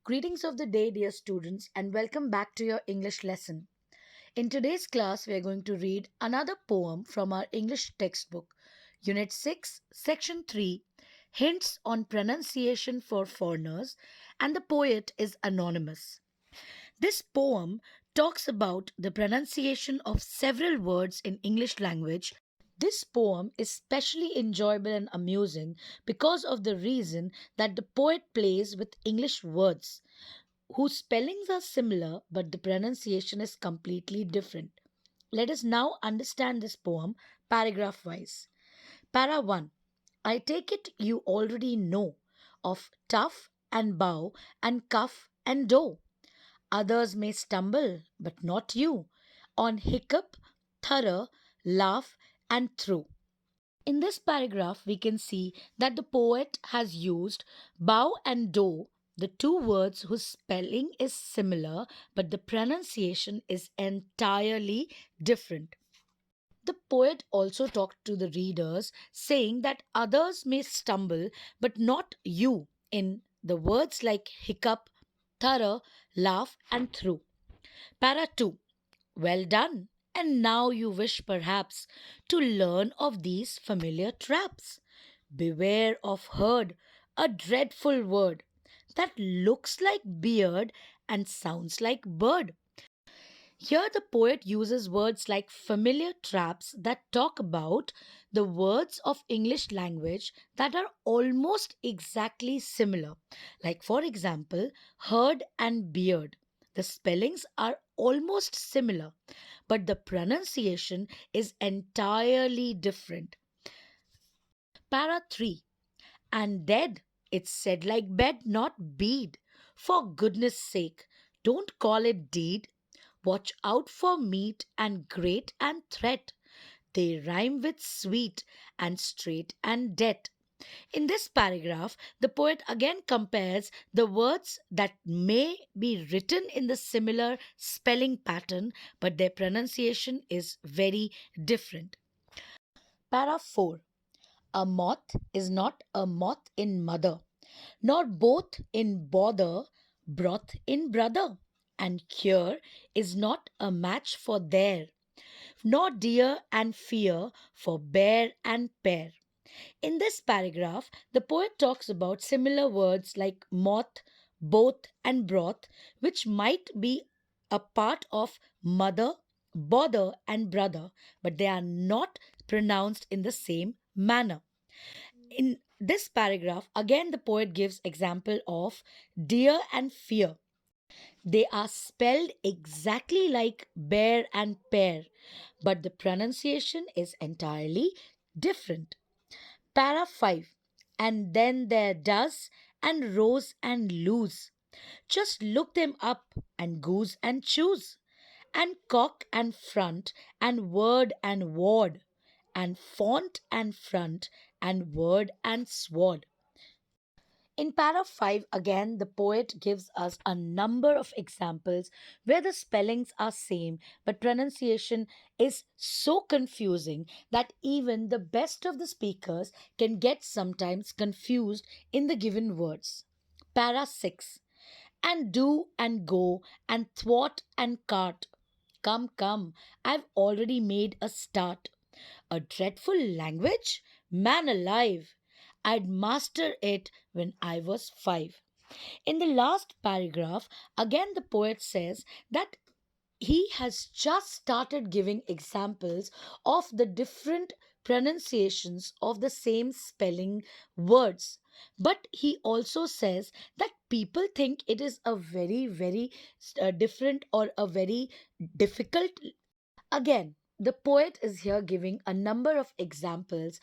Greetings of the day, dear students, and welcome back to your English lesson. In today's class, we are going to read another poem from our English textbook, Unit 6, Section 3, Hints on Pronunciation for Foreigners, and the poet is anonymous. This poem talks about the pronunciation of several words in English language. This poem is especially enjoyable and amusing because of the reason that the poet plays with English words whose spellings are similar but the pronunciation is completely different. Let us now understand this poem paragraph wise. Para 1. I take it you already know of tough and bow and cuff and dough. Others may stumble, but not you, on hiccup, thorough, laugh, and through. In this paragraph, we can see that the poet has used bow and do, the two words whose spelling is similar but the pronunciation is entirely different. The poet also talked to the readers, saying that others may stumble but not you in the words like hiccup, thorough, laugh, and through. Para 2. Well done. And now you wish perhaps to learn of these familiar traps. Beware of herd, a dreadful word that looks like beard and sounds like bird. Here the poet uses words like familiar traps that talk about the words of English language that are almost exactly similar. Like for example, herd and beard. The spellings are almost similar, but the pronunciation is entirely different. Para 3. And dead, it's said like bed, not bead. For goodness sake, don't call it deed. Watch out for meat and great and threat. They rhyme with sweet and straight and debt. In this paragraph, the poet again compares the words that may be written in the similar spelling pattern, but their pronunciation is very different. Para 4. A moth is not a moth in mother, nor both in bother, broth in brother. And cure is not a match for there, nor dear and fear for bear and pear. In this paragraph, the poet talks about similar words like moth, both, and broth, which might be a part of mother, bother, and brother, but they are not pronounced in the same manner. In this paragraph, again, the poet gives example of deer and fear. They are spelled exactly like bear and pear, but the pronunciation is entirely different. Para 5. And then there does and rose and lose. Just look them up and goose and choose. And cock and front and word and ward. And font and front and word and sword. In para 5, again, the poet gives us a number of examples where the spellings are same, but pronunciation is so confusing that even the best of the speakers can get sometimes confused in the given words. Para 6. And do and go and thwart and cart. Come, come, I've already made a start. A dreadful language? Man alive! I'd master it when I was 5. In the last paragraph, again the poet says that he has just started giving examples of the different pronunciations of the same spelling words. But he also says that people think it is a very different or a very difficult. Again, the poet is here giving a number of examples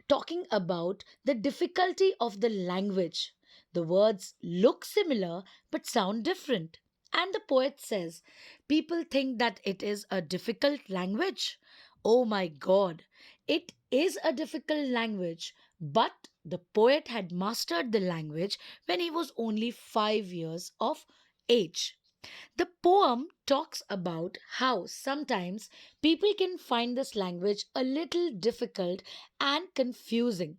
talking about the difficulty of the language. The words look similar but sound different. And the poet says, people think that it is a difficult language. Oh my God, it is a difficult language, but the poet had mastered the language when he was only 5 years of age. The poem talks about how sometimes people can find this language a little difficult and confusing.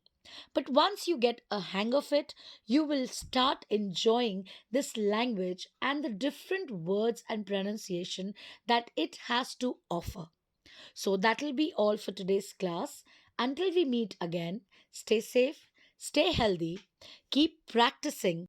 But once you get a hang of it, you will start enjoying this language and the different words and pronunciation that it has to offer. So that'll be all for today's class. Until we meet again, stay safe, stay healthy, keep practicing